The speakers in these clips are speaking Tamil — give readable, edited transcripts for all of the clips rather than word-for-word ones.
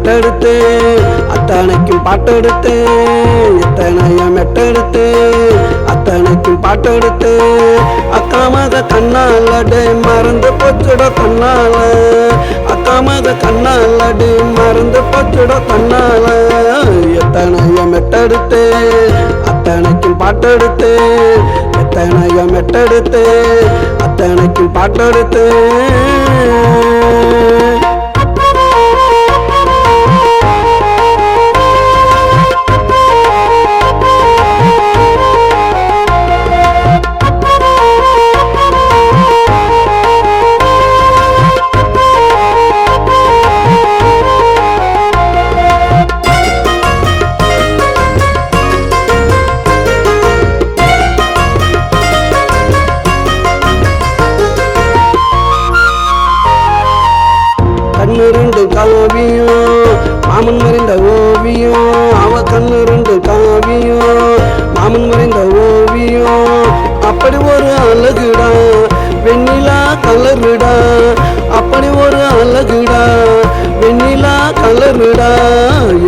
மெட்டெடுத்து அத்தனைக்கும் பாட்டெடுத்து எத்தனைய மெட்டெடுத்து அத்தனைக்கும் பாட்டெடுத்து அக்காமக கண்ணாலடே மறந்து போச்சுட தன்னால அக்காமக கண்ணாலடே மறந்து போச்சுட தன்னால எத்தனைய மெட்டெடுத்து அத்தனைக்கும் பாட்டெடுத்து எத்தனைய மெட்டெடுத்து அத்தனைக்கும் பாட்டெடுத்து கண்ணு ரெண்டு காவியம் மாமன் மறைந்த ஓவியம் அவ கண்ணு ரெண்டு காவியம் மாமன் மறைந்த ஓவியம் அப்படி ஒரு அழகுடா வெண்ணிலா கலருடா அப்படி ஒரு அழகுடா வெண்ணிலா கலருடா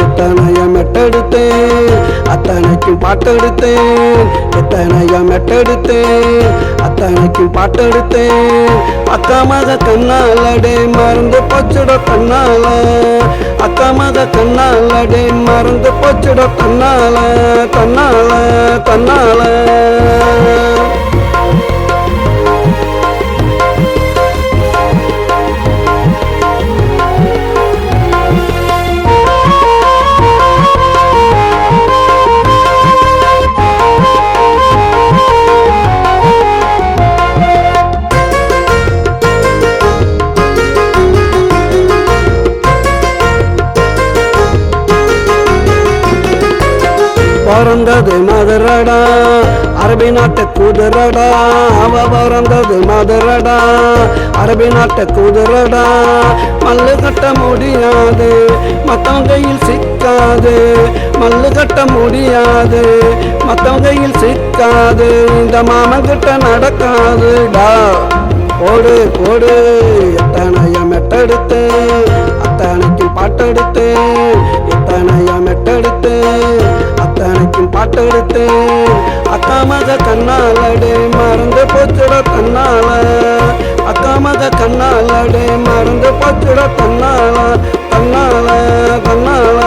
எத்தனைய மெட்டெடுத்தேன் அத்தனைக்கும் பாட்டெடுத்தேன் எத்தனைய மெட்டெடுத்தேன் அத்தனைக்கும் பாட்டெடுத்தேன் அக்காமக கண்ணாலடே மறந்து போச்சுட கண்ணால அக்காமக கண்ணாலடே மறந்து போச்சுட கண்ணால கண்ணால கண்ணால பிறந்தது மதுரடா அரபி நாட்டு குதிரடா அவ பிறந்தது மதுரடா அரபி நாட்டு குதிரடா மல்லு கட்ட முடியாது மத்தவங்க கையில் சிக்காது மல்லு கட்ட முடியாது மத்தவங்க கையில் சிக்காது இந்த மாமன் கிட்ட நடக்காதுடா ஓடு ஓடு எத்தனைய மெட்டெடுத்து அத்தனைக்கும் பாட்டெடுத்து எத்தனைய மெட்டெடுத்து அத்தனைக்கும் பாட்டெடுத்து அக்காமக கண்ணாலடே மறந்து போச்சுட தன்னால அக்காமக கண்ணாலடே மறந்து போச்சுட தன்னால தன்னால தன்னால